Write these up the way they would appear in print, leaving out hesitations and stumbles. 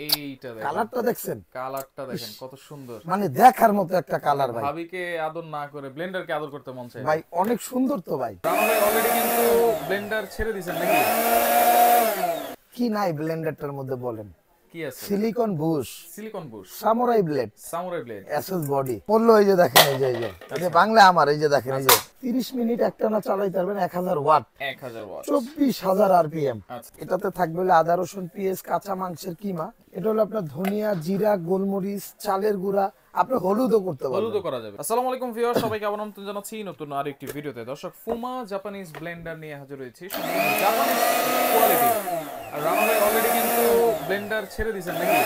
এইটা দেখেন, কালারটা দেখছেন? কালারটা দেখেন কত সুন্দর। মানে দেখার মতো একটা কালার ভাই। ভাবিকে আদর না করে ব্লেন্ডারকে আদর করতে মন চায় ভাই অনেক সুন্দর তো ভাই। রানা ভাই অলরেডি কিন্তু ব্লেন্ডার ছেড়ে দিয়েছেন নাকি? কি নাই ব্লেন্ডারটার মধ্যে বলেন? কি আছে? Silicon bush, silicon bush, samurai blade, samurai blade. SS body পড়লো। এই যে দেখেন, এই যে এই যে বাংলা আমার, এই যে দেখেন, এই যে 30 মিনিট একটানা চালাইতে পারবেন 1000 ওয়াট, 1000 ওয়াট, 24000 আরপিএম। আচ্ছা। এটাতে থাকবে হলো আদা রসুন পেঁয়াজ কাঁচা মাংসের কিমা। এটা হলো আপনার ধনিয়া জিরা গোলমরিচ চালের গুঁড়া, আপনি হলুদও করতে পারবেন। হলুদও করা যাবে। আসসালামু আলাইকুম ভিউয়ার, সবাইকে আমন্ত্রণ জানাচ্ছি নতুন আরেকটি ভিডিওতে। দর্শক, ফুমা জাপানিজ ব্লেন্ডার নিয়ে হাজির হয়েছি, সম্পূর্ণ জাপানিজ কোয়ালিটি। আর রানা ভাই অলরেডি কিন্তু ব্লেন্ডার ছেড়ে দিয়েছেন নাকি?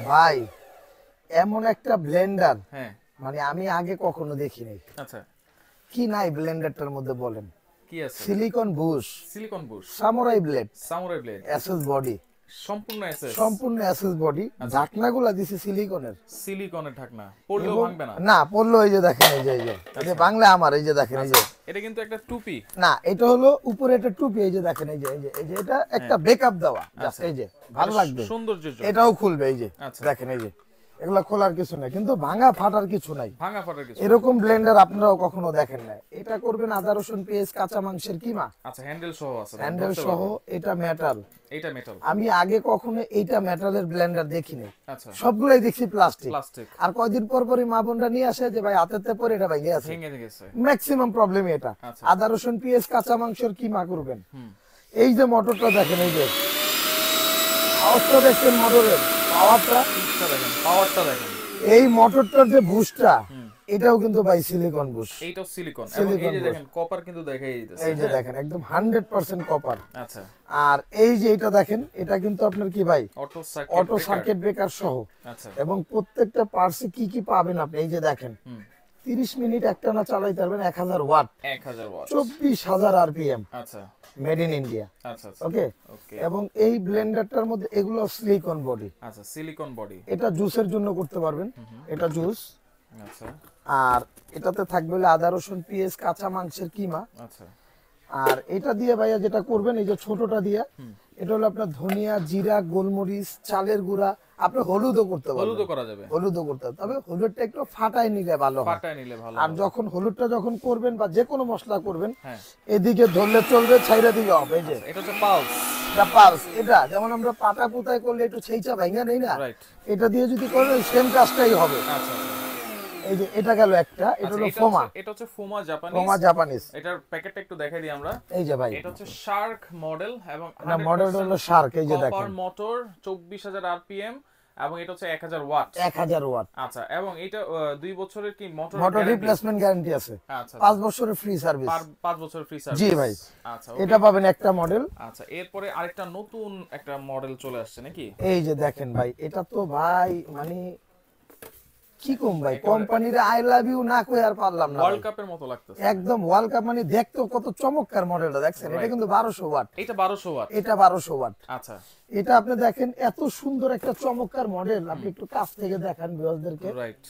ভাই এমন একটা ব্লেন্ডার হ্যাঁ, মানে আমি আগে কখনো দেখিনি। আচ্ছা। কি নাই ব্লেন্ডারটার মধ্যে বলেন? কি আছে? Silicon bush, silicon bush, samurai blade, samurai blade, SS body, সম্পূর্ণ এসএস, সম্পূর্ণ এসএস বডি। ঢাকনাগুলো দিছে সিলিকনের। সিলিকনের ঢাকনা, পড়লেও এবং ভাঙবে না। না পড়লো। এই যে দেখেন, এই যে এই যে বাংলা আমার, এই যে দেখেন, এই যে এটা কিন্তু একটা টুপি। না, এটা হলো উপরে একটা টুপি। এই যে দেখেন, এই যে এই যে এটা একটা ব্যাকআপ দেওয়া, জাস্ট এই যে ভালো লাগবে, সৌন্দর্যের জন্য। এটাও খুলবে। এই যে আচ্ছা। দেখেন, এই যে এগুলা খোলার কিছু নাই, কিন্তু ভাঙা ফাটার কিছু নাই। ভাঙা ফাটার কিছু। এরকম ব্লেন্ডার আপনারাও কখনো দেখেন না। এটা করবেন আদা রসুন পেঁয়াজ কাঁচা মাংসের কিমা, আচ্ছা, হ্যান্ডেল সহ আছে। হ্যান্ডেল সহ। এটা মেটাল। এটা মেটাল। আমি আগে কখনো এইটা মেটালের ব্লেন্ডার দেখিনি। আচ্ছা, সবগুলাই দেখছি প্লাস্টিক। প্লাস্টিক। আর কয়দিন পর পরই মা বোনরা নিয়ে আসে যে ভাই হাতেতে পরে এটা ভেঙে আছে। ভেঙে গেছে। ম্যাক্সিমাম প্রবলেম এটা। আচ্ছা। আদা রসুন পেঁয়াজ কাঁচা মাংসের কিমা করবেন। হুম। এই যে মোটরটা দেখেন, এই যে আওয়াজটা দেখছেন মোটরের পাওয়ারটা, পিচটা দেখেন, পাওয়ারটা দেখেন। এই মোটরটার যে বুশটা, এটাও কিন্তু ভাই সিলিকন বুশ। এইটাও সিলিকন। এবং সিলিকন এই যে বুশ। দেখেন কপার কিন্তু দেখাই দিতেছে। এই যে দেখেন একদম 100% কপার। আচ্ছা, আর এই যে এটা দেখেন, এটা কিন্তু আপনার কি ভাই auto circuit, auto circuit breaker সহ। আচ্ছা। এবং প্রত্যেকটা পার্টসে কি কি পাবেন আপনি এই যে দেখেন। 30 মিনিট একটানা চালাইতে পারবেন 1000 ওয়াট, 1000 ওয়াট, 24000 আরপিএম, আচ্ছা, মেড ইন ইন্ডিয়া। আচ্ছা, আচ্ছা। ওকে। ওকে। এবং এই ব্লেন্ডারটার মধ্যে এগুলো সিলিকন বডি। আচ্ছা, সিলিকন বডি। এটা জুসের জন্য করতে পারবেন, এটা জুস। আচ্ছা, আর এটাতে থাকবে হলো আদা রসুন পেঁয়াজ কাঁচা মাংসের কিমা। আচ্ছা। আর এটা দিয়ে ভাইয়া যেটা করবেন, এই যে ছোটটা দিয়ে, এটা হলো আপনার ধনিয়া জিরা গোলমরিচ চালের গুঁড়া, আপনি হলুদও করতে পারবেন। হলুদও করা যাবে। হলুদও করতে হবে, তবে হলুদটা একটু ফাটাই নিলে ভালো হয়। পাটায় নিলে ভালো আর হবে। যখন হলুদটা যখন করবেন বা যে কোনো মশলা করবেন, হ্যাঁ। এদিকে ধরলে চলবে, ছাইরা দিলে হবে। এই যে এটা হচ্ছে পালস। এটা পালস। এটা যেমন আমরা পাটা পুতায় করলে একটু ছেইচা ভাঙা নেই না, রাইট। এটা দিয়ে যদি করেন সেম কাজটাই হবে। আচ্ছা, আচ্ছা। এই যে এটা গেল একটা, এটা হলো ফোমা। এটা হচ্ছে ফুমা জাপানিজ। ফোমা জাপানিজ। এটার প্যাকেটটা একটু দেখাই দিই আমরা। এই যে ভাই এটা হচ্ছে শার্ক মডেল এবং এটা মডেলটা হলো শার্ক। এই যে কপার দেখেন মোটর, 24000 আরপিএম, এবং এটা হচ্ছে 1000 ওয়াট। 1000 ওয়াট। আচ্ছা, এবং এটা 2 বছরের কি মোটর মোটর রিপ্লেসমেন্ট গ্যারান্টি আছে। আচ্ছা, 5 বছরের ফ্রি সার্ভিস। 5 বছরের ফ্রি সার্ভিস। জি ভাই। আচ্ছা, এটা পাবেন একটা মডেল। আচ্ছা, এরপরে আরেকটা নতুন একটা মডেল চলে আসছে নাকি? এই যে দেখেন ভাই, এটা তো ভাই মানে কি কম ভাই, কোম্পানির আই লাভ ইউ না কই আর পারলাম না। ওয়ার্ল্ড কাপের মতো লাগতেছে একদম ওয়ার্ল্ড কাপ মানে দেখতে কত চমৎকার মডেলটা দেখছেন। এটা কিন্তু 1200 ওয়াট। এটা 1200 ওয়াট। এটা 1200 ওয়াট। আচ্ছা, এটা আপনি দেখেন এত সুন্দর একটা চমৎকার মডেল, আপনি একটু কাছ থেকে দেখান ভিউয়ারদেরকে। রাইট।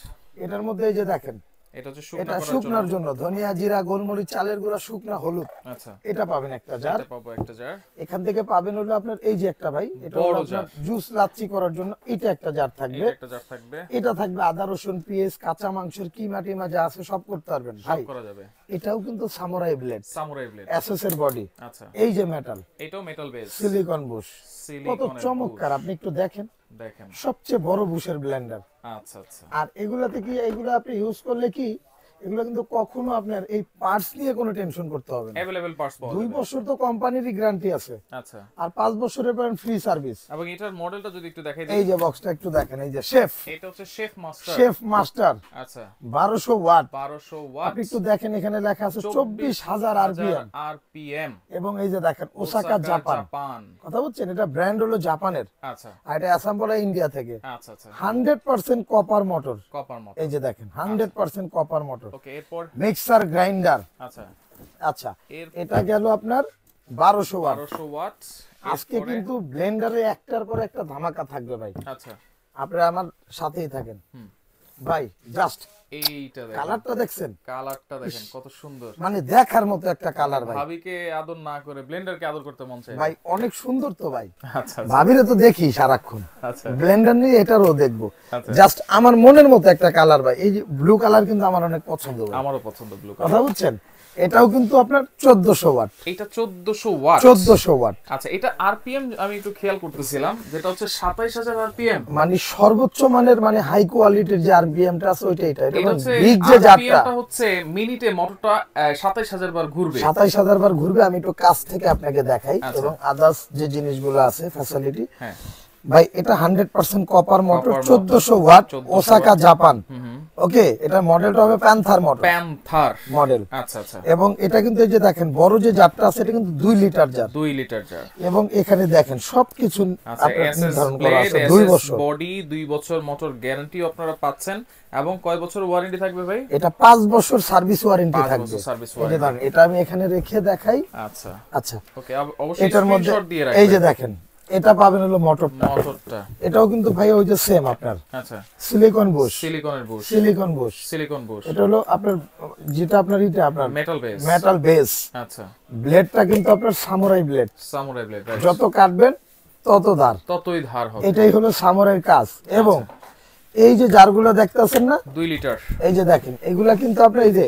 এটার মধ্যে এই যে দেখেন, এটা হচ্ছে এটা শুকনো করার শুকনার জন্য। জন্য ধনিয়া জিরা গোলমরিচ চালের গুঁড়া শুকনা হলুদ। আচ্ছা, এটা পাবেন একটা জার। এটা পাবো একটা জার। এখান থেকে পাবেন হলো আপনার এই যে একটা ভাই, এটা হলো বড় আপনার জার। জুস লাচ্ছি করার জন্য এটা একটা জার থাকবে। এটা একটা জার থাকবে। এটা থাকবে আদা রসুন পেঁয়াজ কাঁচা মাংসের কিমা টিমা যা আছে সব করতে পারবেন সব ভাই। করা যাবে। এটাও কিন্তু samurai blade, samurai blade. SS এর বডি। আচ্ছা, এই যে মেটাল, এটাও মেটাল বেস। Silicon Bush. কত সিলিকনের চমৎকার, আপনি একটু দেখেন। দেখেন। সবচেয়ে বড় বুশের ব্লেন্ডার। আচ্ছা, আচ্ছা। আর এগুলাতে কি, এগুলো আপনি ইউজ করলে কি, এগুলো কিন্তু কখনো আপনার এই পার্টস নিয়ে কোনো টেনশন করতে হবে না। अवेलेबल পার্টস পাওয়া 2 যাবে। বছর তো কোম্পানিরই গ্যারান্টি আছে। আচ্ছা, আর 5 বছরের পর ফ্রি সার্ভিস। এবং এটার মডেলটা যদি একটু দেখাই দিই। এই যে বক্সটা একটু দেখেন, এই যে শেফ, এটা হচ্ছে শেফ মাস্টার। শেফ মাস্টার আচ্ছা, 1200 ওয়াট। 1200 ওয়াট। আপনি একটু দেখেন, এখানে লেখা আছে 24000 আরপিএম। আরপিএম। এবং এই যে দেখেন ওসাকা জাপান। কথা বলছেন, এটা ব্র্যান্ড হলো জাপানের, আচ্ছা, আর এটা অ্যাসেম্বল হয় ইন্ডিয়া থেকে। আচ্ছা, আচ্ছা। 100% কপার মোটর। Copper motor. এই যে দেখেন 100% কপার মোটর। ওকে, এরপর মিক্সার গ্রাইন্ডার। আচ্ছা, আচ্ছা, এটা গেল আপনার 1200 ওয়াট। 1200 ওয়াট। আজকে কিন্তু ব্লেন্ডারে একটার পর একটা ধামাকা থাকবে ভাই। আচ্ছা, আপনারা আমার সাথেই থাকেন ভাই। জাস্ট এইটা দেখেন, কালারটা দেখছেন, কালারটা দেখেন কত সুন্দর। মানে দেখার মতো একটা কালার ভাই। ভাবিকে আদর না করে ব্লেন্ডারকে আদর করতে মন চায় ভাই অনেক সুন্দর তো ভাই, আচ্ছা ভাবিরে তো দেখি সারাক্ষণ, আচ্ছা ব্লেন্ডার নিয়ে এটারও দেখবো। আচ্ছা। জাস্ট আমার মনের মতো একটা কালার ভাই, এই যে ব্লু কালার কিন্তু আমার অনেক পছন্দ ভাই। আমারও পছন্দ ব্লু কথা কালার। বুঝছেন, এটাও কিন্তু আপনার 1400 ওয়াট, এটা 1400 ওয়াট। 1400 ওয়াট, আচ্ছা, এটা আরপিএম আমি একটু খেয়াল করতেছিলাম, যেটা হচ্ছে 27000 আরপিএম। মানে সর্বোচ্চ মানের মানে হাই কোয়ালিটির যে আরপিএমটা আছে ওইটা, এটা এটা হচ্ছে বিগ যে জারটা আরপিএমটা হচ্ছে মিনিটে মোটরটা 27000 বার ঘুরবে। 27000 বার ঘুরবে। আমি একটু কাছ থেকে আপনাকে দেখাই, আচ্ছা। এবং আদার্স যে জিনিসগুলো আছে ফ্যাসিলিটি। হ্যাঁ ভাই এটা 100% copper motor, Copper motor, 1400 watt, 1400 Osaka Japan. Okay, এটা মডেলটা হবে প্যান্থার মোটর প্যান্থার মডেল। আচ্ছা আচ্ছা, এবং এটা কিন্তু এই যে দেখেন বড় যে জারটা আছে, এটা কিন্তু 2 লিটার জার। 2 litre jar. এবং এখানে দেখেন সবকিছু আচ্ছা, আপনার এসএস নির্ধারণ করা ব্লেড, আছে, 2 এসএস বছর। বডি, 2 বছর মোটর গ্যারান্টি আপনারা পাচ্ছেন। এবং কয় বছর ওয়ারেন্টি থাকবে ভাই? এটা 5 বছর সার্ভিস ওয়ারেন্টি 5 থাকবে। বছর সার্ভিস এই যে ওয়ারেন্টি। ধরেন এটা আমি এখানে রেখে দেখাই। আচ্ছা আচ্ছা, ওকে, অবশ্যই এটার মধ্যে স্ক্রিনশট দিয়ে এই যে রাখবেন দেখেন, এটা পাবেন হলো মোটরটা। মোটরটা। এটাও কিন্তু ভাই ওই যে সেম আপনার আচ্ছা, সিলিকন বুশ, সিলিকনের bush, silicon bush. Silicon bush, এটা হলো আপনার যেটা আপনার এটা আপনার মেটাল বেস। Metal base. আচ্ছা, ব্লেডটা কিন্তু আপনার সামুরাই ব্লেড, সামুরাই ব্লেড, যত কাটবেন তত ধার, ততই ধার হবে। এটাই হলো সামুরাইয়ের কাজ। এবং আচ্ছা। এই যে জারগুলো দেখতেছেন না, 2 লিটার। এই যে দেখেন এগুলা কিন্তু আপনার এই যে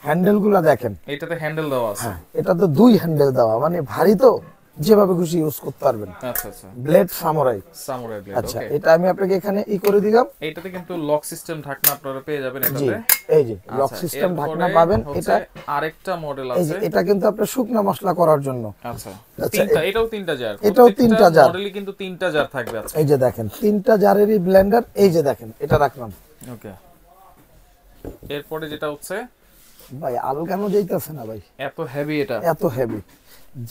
হ্যান্ডেল গুলা দেখেন, এটাতে হ্যান্ডেল দেওয়া আছে। এটা তো 2 হ্যান্ডেল দেওয়া, মানে ভারী তো, যেভাবে খুশি ইউজ করতে পারবেন। আচ্ছা আচ্ছা, ব্লেড সামুরাই। Samurai blade. আচ্ছা, ওকে, এটা আমি আপনাকে এখানে করে দিলাম। এটাতে কিন্তু লক সিস্টেম ঢাকনা আপনারা পেয়ে যাবেন জি, এটাতে। এই যে লক আচ্ছা, সিস্টেম এরপরে ঢাকনা পাবেন। হচ্ছে এটা আরেকটা মডেল এই যে আছে। এটা কিন্তু আপনার শুকনা মশলা করার জন্য। আচ্ছা, আচ্ছা, তিনটা, এটাও 3টা জার। এটাও 3টা জার। মডেলই কিন্তু 3টা জার থাকবে। আচ্ছা, এই যে দেখেন 3টা জারেরই ব্লেন্ডার। এই যে দেখেন এটা রাখলাম। ওকে, এরপরে যেটা হচ্ছে, ভাই আলগানো যাইতেছে না ভাই, এত হেভি এটা। এত হেভি,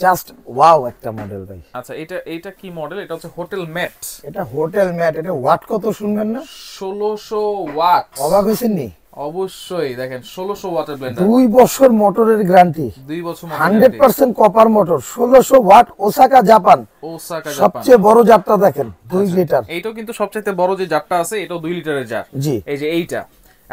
জাস্ট ওয়াও একটা মডেল ভাই। আচ্ছা, এটা কি মডেল? এটা হচ্ছে হোটেল ম্যাট। এটা হোটেল ম্যাট। এটা ওয়াট কত শুনবেন না, 1600 ওয়াট। অবাক হয়েছেন নি? অবশ্যই দেখেন, 1600 ওয়াটের ব্লেন্ডার, 2 বছর মোটরের গ্যারান্টি, 2 বছর 100% copper motor, 1600 watt, Osaka Japan. Osaka Japan. সবচেয়ে বড় জারটা দেখেন 2 লিটার। এইটাও কিন্তু সবচেয়ে বড় যে জারটা আছে, এটাও 2 লিটারের জার। জি, এই যে এইটা,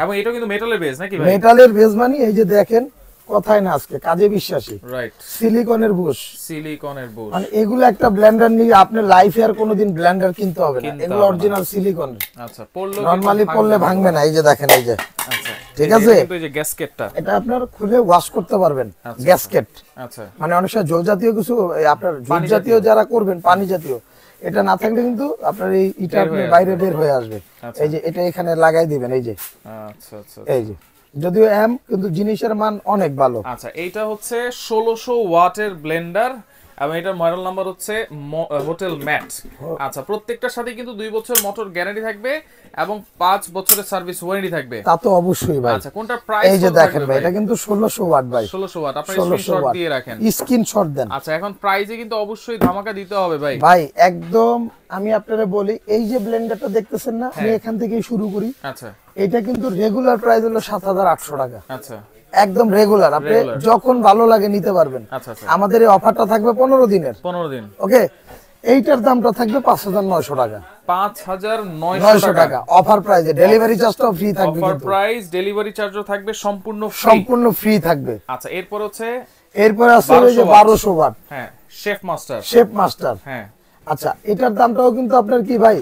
এবং এটাও কিন্তু মেটালের বেস নাকি ভাই? মেটালের বেজ, মানে এই যে দেখেন, কথাই না আজকে কাজে বিশ্বাসী, রাইট, সিলিকনের বুশ। সিলিকনের বুশ। মানে এগুলো একটা ব্লেন্ডার নিয়ে আপনার লাইফে আর কোনোদিন ব্লেন্ডার কিনতে হবে না, কিনতে এগুলো হবে না। Original silicon. আচ্ছা, পড়লো নরমালি পড়লে ভাঙবে না। এই যে দেখেন, এই যে আচ্ছা, ঠিক এই যে আছে? কিন্তু এই যে গ্যাসকেটটা। এটা আপনার খুলে ওয়াশ করতে পারবেন, আচ্ছা। গ্যাসকেট। আচ্ছা, মানে অনেক সময় জল জাতীয় কিছু আপনার জল পানি জাতীয় জাতীয়। যারা করবেন, পানি জাতীয়, এটা না থাকলে কিন্তু আপনার এই ইটা বের আপনি হয়ে বাইরে আসবে। বের হয়ে আসবে। আচ্ছা। এই যে এটা এখানে লাগাই দিবেন, এই যে আচ্ছা আচ্ছা এই যে, যদিও এম কিন্তু জিনিসের মান অনেক ভালো। আচ্ছা, এইটা হচ্ছে 1600 ওয়াটের ব্লেন্ডার, এবং এটার মডেল নাম্বার হচ্ছে হোটেল ম্যাট। আচ্ছা, প্রত্যেকটার সাথে কিন্তু 2 বছর মোটর গ্যারান্টি থাকবে এবং 5 বছরের সার্ভিস ওয়ারেন্টি থাকবে। তা তো অবশ্যই ভাই। আচ্ছা, কোনটা প্রাইস? এই যে দেখেন ভাই, এটা কিন্তু 1600 ওয়াট ভাই, 1600 ওয়াট। আপনি 1600 স্ক্রিনশট ওয়াট দিয়ে রাখেন, স্ক্রিনশট দেন। আচ্ছা, এখন প্রাইসে কিন্তু অবশ্যই ধামাকা দিতে হবে ভাই। ভাই একদম আমি আপনারা বলি, এই যে ব্লেন্ডারটা দেখতেছেন না, আমি হ্যাঁ। এখান থেকেই শুরু করি। আচ্ছা এটা কিন্তু রেগুলার প্রাইস হলো 7800 টাকা, আচ্ছা একদম রেগুলার। আপনি Regular। যখন ভালো লাগে নিতে পারবেন। আচ্ছা আচ্ছা, আমাদের এই অফারটা থাকবে 15 দিনের। 15 দিন, ওকে, এইটার দামটা থাকবে 5900 টাকা, 5900 টাকা টাকা অফার প্রাইসে। ডেলিভারি চার্জটাও ফ্রি থাকবে, অফার কিন্তু প্রাইস, ডেলিভারি চার্জও থাকবে সম্পূর্ণ ফ্রি। সম্পূর্ণ ফ্রি থাকবে। আচ্ছা, এরপর হচ্ছে, এরপরে আছে ওই যে 1200 ওয়াট হ্যাঁ, শেফ মাস্টার। Chef master. হ্যাঁ, আচ্ছা, এটার দামটাও কিন্তু আপনার কি ভাই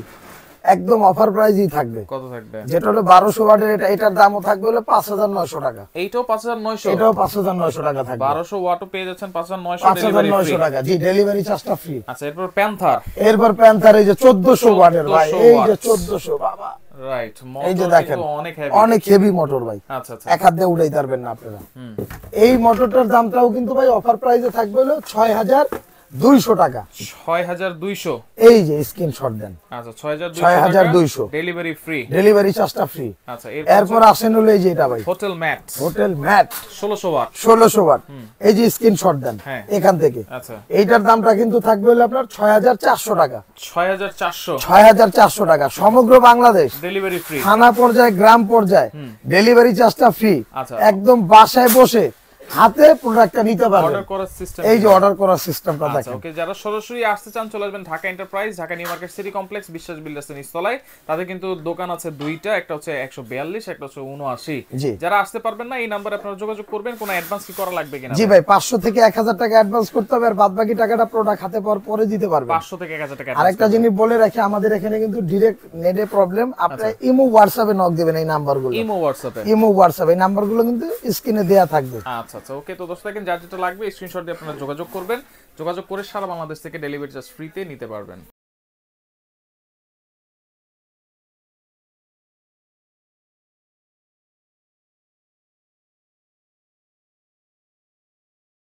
একদম অফার প্রাইসই থাকবে, কত থাকবে? যেটা হলো 1200 ওয়াটের। এটার দামও থাকবে হলো 5900 টাকা, এইটাও 5900। এটাও 5900 টাকা থাকবে। 1200 ওয়াটও পেয়ে যাচ্ছেন 5900, ডেলিভারি ফ্রি। 5900 টাকা, জি, ডেলিভারি চার্জটা ফ্রি। আচ্ছা, এরপর প্যান্থার। এরপর প্যান্থার, এই যে 1400 ওয়াটের ভাই, 1400 এই যে ওয়াট। 1400 বাবা, রাইট, এই যে মোটর দেখেন কিন্তু অনেক হেভি। অনেক হেভি মোটর ভাই, আচ্ছা আচ্ছা, এক হাত দিয়ে উড়াইতে পারবেন না আপনারা। এই মোটরটার দামটাও কিন্তু ভাই অফার প্রাইসে থাকবে হলো 6200 টাকা। 6200। এই যে স্ক্রিনশট দেন, আচ্ছা, 6200 6200 ডেলিভারি ফ্রি। ডেলিভারি চার্জটা ফ্রি। আচ্ছা, এরপর আসেন হলো এই যে এটা ভাই, hotel mat, hotel mat 1600 watt. 1600 watt. এই যে স্ক্রিনশট দেন হ্যাঁ। এখান থেকে। আচ্ছা, এইটার দামটা কিন্তু থাকবে হলো আপনার 6400 টাকা, 6400 6400 টাকা, সমগ্র বাংলাদেশ, ডেলিভারি ফ্রি। থানা পর্যায়ে, গ্রাম পর্যায়ে ডেলিভারি চার্জটা ফ্রি। আচ্ছা। একদম বাসায় বসে হাতে প্রোডাক্টটা নিতে পারবেন। অর্ডার করার সিস্টেম, এই যে অর্ডার করার সিস্টেমটা আচ্ছা দেখেন। ওকে, যারা সরাসরি আসতে চান চলে আসবেন Dhaka enterprise, Dhaka new market city complex, বিশ্বাস বিল্ডার্সের নিচতলায়। তাদের কিন্তু দোকান আছে দুইটা, একটা হচ্ছে 142, একটা হচ্ছে 79। জি যারা আসতে পারবেন না এই নাম্বারে আপনারা যোগাযোগ করবেন। কোনো অ্যাডভান্স কি করা লাগবে কিনা? জি ভাই, 500 থেকে 1000 টাকা অ্যাডভান্স করতে হবে, আর বাদ বাকি টাকাটা প্রোডাক্ট হাতে পাওয়ার পরে দিতে পারবেন। 500 থেকে 1000 টাকা। আরেকটা জিনিস বলে রাখি, আমাদের এখানে কিন্তু ডিরেক্ট নেটে প্রবলেম, আপনারা ইমো হোয়াটসঅ্যাপে নক দিবেন এই নাম্বারগুলো। ইমো হোয়াটসঅ্যাপে, ইমো হোয়াটসঅ্যাপ এই নাম্বারগুলো কিন্তু স্ক্রিনে দেয়া থাকবে। আচ্ছা আচ্ছা ওকে। তো দোস্ত দেখেন, যার যেটা লাগবে স্ক্রিনশট দিয়ে আপনারা যোগাযোগ করবেন। যোগাযোগ করে সারা বাংলাদেশ থেকে ডেলিভারি চার্জ ফ্রিতে নিতে পারবেন।